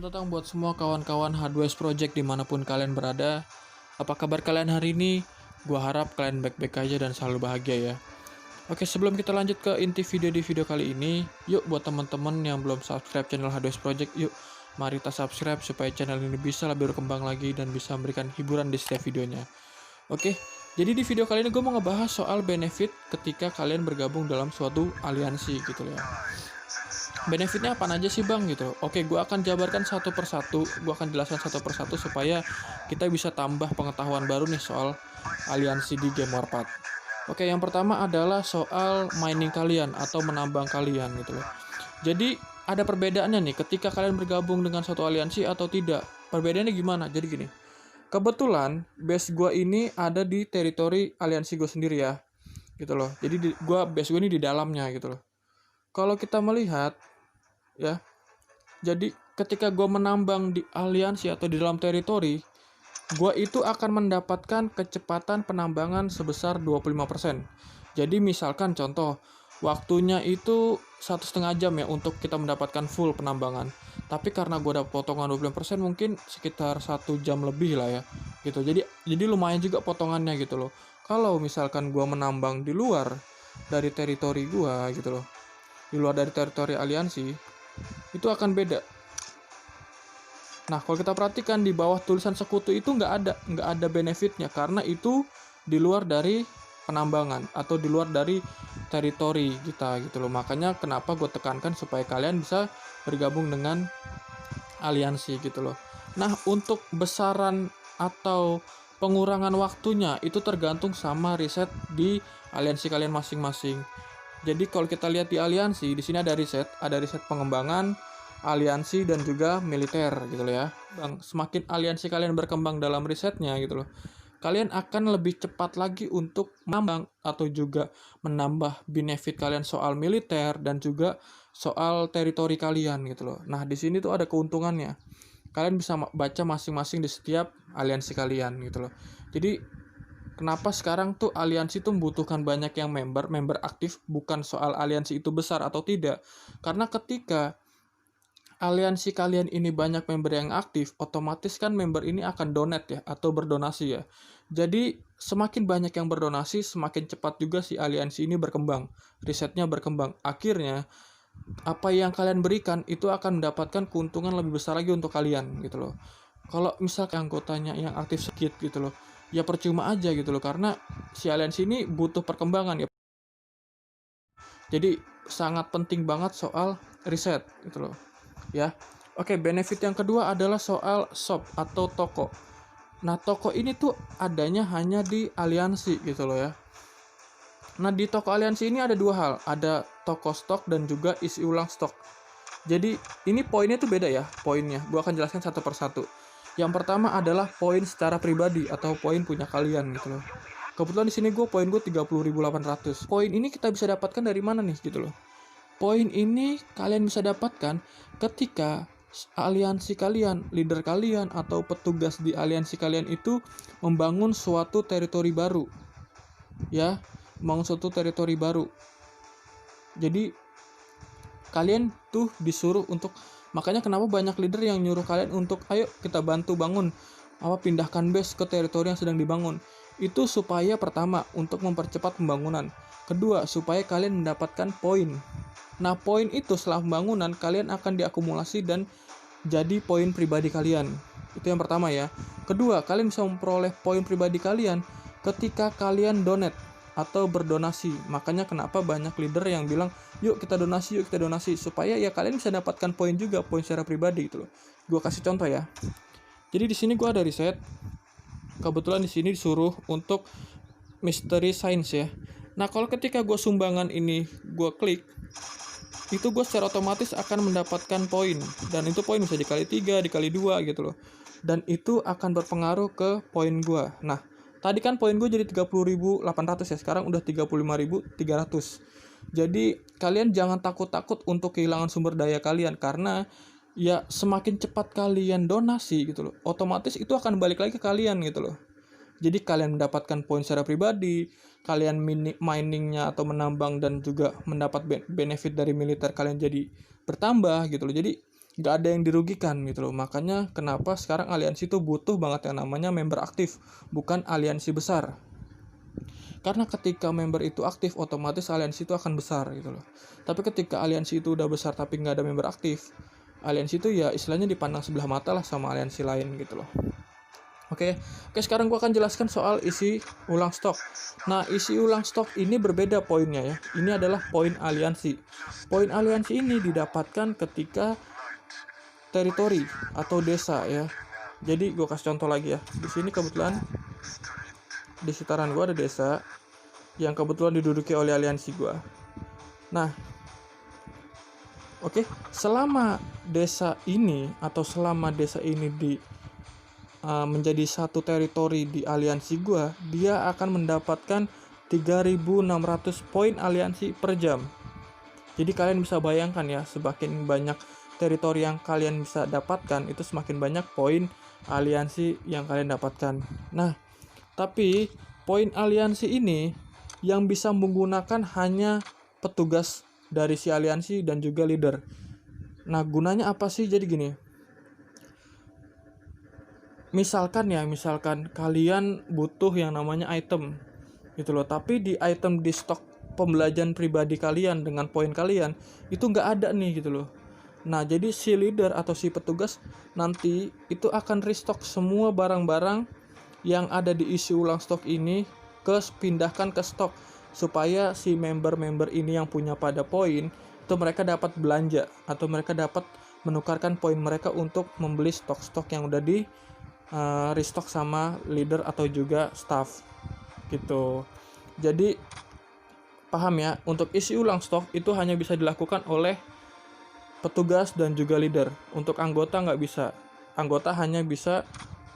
Selamat datang buat semua kawan-kawan H2S Project dimanapun kalian berada. Apa kabar kalian hari ini? Gua harap kalian baik-baik aja dan selalu bahagia ya. Oke, sebelum kita lanjut ke inti video di video kali ini, yuk buat teman-teman yang belum subscribe channel H2S Project, yuk mari kita subscribe supaya channel ini bisa lebih berkembang lagi dan bisa memberikan hiburan di setiap videonya. Oke, jadi di video kali ini gue mau ngebahas soal benefit ketika kalian bergabung dalam suatu aliansi gitu ya. Benefitnya apa aja sih bang gitu. Oke, gue akan jabarkan satu persatu, gue akan jelaskan satu persatu supaya kita bisa tambah pengetahuan baru nih soal aliansi di Game Warpath. Oke, yang pertama adalah soal mining kalian atau menambang kalian gitu loh. Jadi ada perbedaannya nih ketika kalian bergabung dengan suatu aliansi atau tidak. Perbedaannya gimana? Jadi gini, kebetulan base gue ini ada di teritori aliansi gue sendiri ya, gitu loh. Jadi base gue ini di dalamnya gitu loh. Kalau kita melihat ya, jadi ketika gue menambang di aliansi atau di dalam teritori, gue itu akan mendapatkan kecepatan penambangan sebesar 25%. Jadi misalkan contoh, waktunya itu 1,5 jam ya untuk kita mendapatkan full penambangan. Tapi karena gue dapat potongan 25% mungkin sekitar 1 jam lebih lah ya. Gitu. Jadi lumayan juga potongannya gitu loh. Kalau misalkan gue menambang di luar dari teritori gue gitu loh, di luar dari teritori aliansi, itu akan beda. Nah, kalau kita perhatikan di bawah tulisan sekutu itu nggak ada benefitnya karena itu di luar dari penambangan atau di luar dari teritori kita gitu loh. Makanya kenapa gue tekankan supaya kalian bisa bergabung dengan aliansi gitu loh. Nah, untuk besaran atau pengurangan waktunya itu tergantung sama riset di aliansi kalian masing-masing. Jadi kalau kita lihat di aliansi, di sini ada riset pengembangan, aliansi dan juga militer gitu loh ya. Bang, semakin aliansi kalian berkembang dalam risetnya gitu loh, kalian akan lebih cepat lagi untuk menambang atau juga menambah benefit kalian soal militer dan juga soal teritori kalian gitu loh. Nah, di sini tuh ada keuntungannya. Kalian bisa baca masing-masing di setiap aliansi kalian gitu loh. Jadi kenapa sekarang tuh aliansi tuh membutuhkan banyak yang member aktif, bukan soal aliansi itu besar atau tidak. Karena ketika aliansi kalian ini banyak member yang aktif, otomatis kan member ini akan donate ya, atau berdonasi ya. Jadi semakin banyak yang berdonasi, semakin cepat juga si aliansi ini berkembang, risetnya berkembang. Akhirnya apa yang kalian berikan itu akan mendapatkan keuntungan lebih besar lagi untuk kalian gitu loh. Kalau misalkan anggotanya yang aktif sedikit gitu loh, ya percuma aja gitu loh, karena si aliansi ini butuh perkembangan ya. Jadi sangat penting banget soal riset gitu loh ya. Oke, benefit yang kedua adalah soal shop atau toko. Nah, toko ini tuh adanya hanya di aliansi gitu loh ya. Nah, di toko aliansi ini ada dua hal, ada toko stok dan juga isi ulang stok. Jadi ini poinnya tuh beda ya, poinnya. Gua akan jelaskan satu persatu. Yang pertama adalah poin secara pribadi atau poin punya kalian gitu loh. Kebetulan di sini poin gue 30.800. Poin ini kita bisa dapatkan dari mana nih gitu loh. Poin ini kalian bisa dapatkan ketika aliansi kalian, leader kalian atau petugas di aliansi kalian itu membangun suatu teritori baru. Ya, membangun suatu teritori baru. Jadi kalian tuh disuruh untuk, makanya kenapa banyak leader yang nyuruh kalian untuk ayo kita bantu bangun pindahkan base ke teritori yang sedang dibangun. Itu supaya pertama untuk mempercepat pembangunan, kedua supaya kalian mendapatkan poin. Nah, poin itu setelah pembangunan kalian akan diakumulasi dan jadi poin pribadi kalian. Itu yang pertama ya. Kedua, kalian bisa memperoleh poin pribadi kalian ketika kalian donate atau berdonasi. Makanya kenapa banyak leader yang bilang, yuk kita donasi, supaya ya kalian bisa dapatkan poin juga, poin secara pribadi gitu loh. Gue kasih contoh ya. Jadi di sini gue ada riset. Kebetulan di sini disuruh untuk mystery science ya. Nah, kalau ketika gue sumbangan ini gue klik, itu gue secara otomatis akan mendapatkan poin. Dan itu poin bisa dikali 3, dikali 2 gitu loh. Dan itu akan berpengaruh ke poin gue. Nah, tadi kan poin gue jadi 30.800 ya, sekarang udah 35.300. Jadi kalian jangan takut-takut untuk kehilangan sumber daya kalian, karena ya semakin cepat kalian donasi gitu loh, otomatis itu akan balik lagi ke kalian gitu loh. Jadi kalian mendapatkan poin secara pribadi, kalian miningnya atau menambang dan juga mendapat benefit dari militer kalian jadi bertambah gitu loh. Jadi nggak ada yang dirugikan gitu loh. Makanya kenapa sekarang aliansi itu butuh banget yang namanya member aktif, bukan aliansi besar. Karena ketika member itu aktif, otomatis aliansi itu akan besar gitu loh. Tapi ketika aliansi itu udah besar tapi nggak ada member aktif, aliansi itu ya istilahnya dipandang sebelah mata lah sama aliansi lain gitu loh. Oke, sekarang gua akan jelaskan soal isi ulang stok. Nah, isi ulang stok ini berbeda poinnya ya. Ini adalah poin aliansi. Poin aliansi ini didapatkan ketika teritori atau desa ya. Jadi gue kasih contoh lagi ya. Di sini kebetulan di sekitaran gue ada desa yang kebetulan diduduki oleh aliansi gue. Nah, selama desa ini menjadi satu teritori di aliansi gue, dia akan mendapatkan 3.600 poin aliansi per jam. Jadi kalian bisa bayangkan ya, semakin banyak teritori yang kalian bisa dapatkan, itu semakin banyak poin aliansi yang kalian dapatkan. Nah, tapi poin aliansi ini yang bisa menggunakan hanya petugas dari si aliansi dan juga leader. Nah, gunanya apa sih? Jadi gini, misalkan kalian butuh yang namanya item gitu loh, tapi di item di stok pembelajaran pribadi kalian dengan poin kalian itu nggak ada nih gitu loh. Nah, jadi si leader atau si petugas nanti itu akan restock semua barang-barang yang ada di isi ulang stok ini pindahkan ke stok, supaya si member-member ini yang punya pada poin itu mereka dapat belanja atau mereka dapat menukarkan poin mereka untuk membeli stok-stok yang udah di restock sama leader atau juga staff gitu. Jadi paham ya, untuk isi ulang stok itu hanya bisa dilakukan oleh petugas dan juga leader. Untuk anggota nggak bisa. Anggota hanya bisa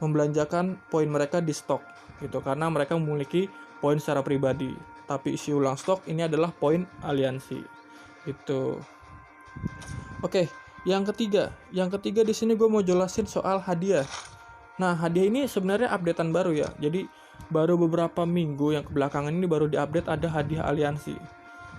membelanjakan poin mereka di stok gitu, karena mereka memiliki poin secara pribadi. Tapi isi ulang stok ini adalah poin aliansi gitu. Oke, yang ketiga di sini gue mau jelasin soal hadiah. Nah, hadiah ini sebenarnya updatean baru ya. Jadi baru beberapa minggu yang kebelakangan ini baru diupdate ada hadiah aliansi.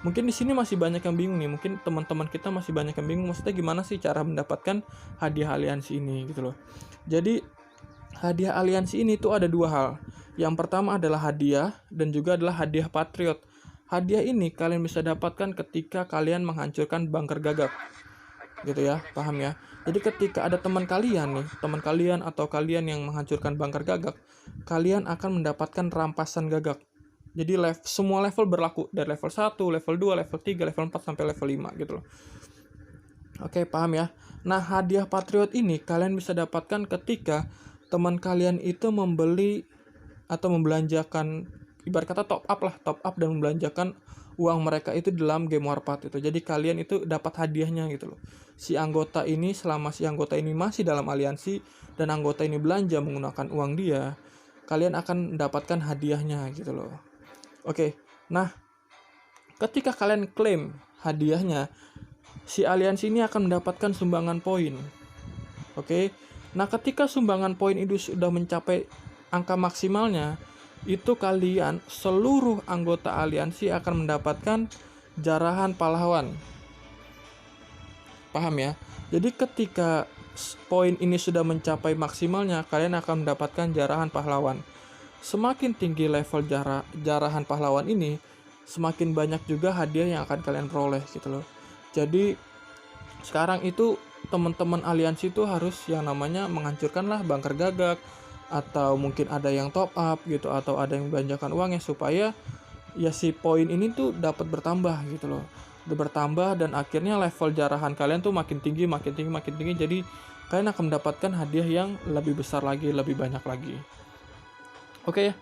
Mungkin di sini masih banyak yang bingung nih. Mungkin teman-teman kita masih banyak yang bingung. Maksudnya gimana sih cara mendapatkan hadiah aliansi ini gitu loh. Jadi hadiah aliansi ini tuh ada dua hal. Yang pertama adalah hadiah dan juga adalah hadiah patriot. Hadiah ini kalian bisa dapatkan ketika kalian menghancurkan bunker gagak. Gitu ya, paham ya? Jadi ketika ada teman kalian atau kalian yang menghancurkan bunker gagak, kalian akan mendapatkan rampasan gagak. Jadi semua level berlaku, dari level 1, level 2, level 3, level 4 sampai level 5 gitu loh. Oke, paham ya? Nah, hadiah patriot ini kalian bisa dapatkan ketika teman kalian itu membeli atau membelanjakan, ibarat kata top up dan membelanjakan uang mereka itu dalam game Warpath itu. Jadi kalian itu dapat hadiahnya gitu loh. Selama si anggota ini masih dalam aliansi dan anggota ini belanja menggunakan uang dia, kalian akan mendapatkan hadiahnya gitu loh. Oke, nah ketika kalian klaim hadiahnya, si aliansi ini akan mendapatkan sumbangan poin. Oke, nah ketika sumbangan poin itu sudah mencapai angka maksimalnya, itu kalian seluruh anggota aliansi akan mendapatkan jarahan pahlawan. Paham ya? Jadi ketika poin ini sudah mencapai maksimalnya, kalian akan mendapatkan jarahan pahlawan. Semakin tinggi level jarahan pahlawan ini, semakin banyak juga hadiah yang akan kalian peroleh gitu loh. Jadi sekarang itu teman-teman aliansi itu harus yang namanya menghancurkanlah bunker gagak, atau mungkin ada yang top up gitu, atau ada yang belanjakan uangnya supaya ya si poin ini tuh dapat bertambah gitu loh. Bertambah dan akhirnya level jarahan kalian tuh makin tinggi. Jadi kalian akan mendapatkan hadiah yang lebih besar lagi, lebih banyak lagi. Oke,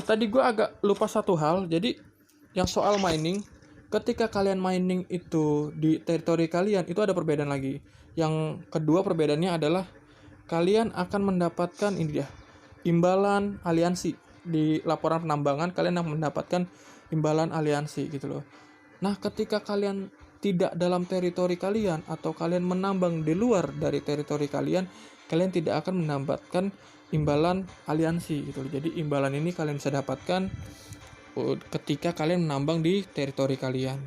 tadi gue agak lupa satu hal. Jadi yang soal mining, ketika kalian mining itu di teritori kalian, itu ada perbedaan lagi. Yang kedua perbedaannya adalah kalian akan mendapatkan imbalan aliansi. Di laporan penambangan kalian akan mendapatkan imbalan aliansi gitu loh. Nah, ketika kalian tidak dalam teritori kalian atau kalian menambang di luar dari teritori kalian tidak akan mendapatkan imbalan aliansi gitu loh. Jadi imbalan ini kalian bisa dapatkan ketika kalian menambang di teritori kalian.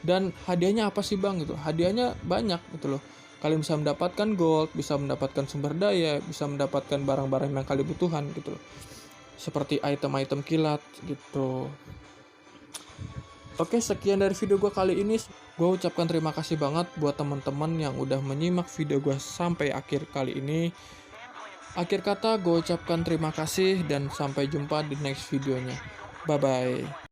Dan hadiahnya apa sih bang gitu? Hadiahnya banyak gitu loh. kalian bisa mendapatkan gold, bisa mendapatkan sumber daya, bisa mendapatkan barang-barang yang kalian butuhkan gitu loh. Seperti item-item kilat gitu. Oke, sekian dari video gue kali ini. Gue ucapkan terima kasih banget buat teman-teman yang udah menyimak video gue sampai akhir kali ini. Akhir kata, gue ucapkan terima kasih dan sampai jumpa di next videonya. Bye-bye.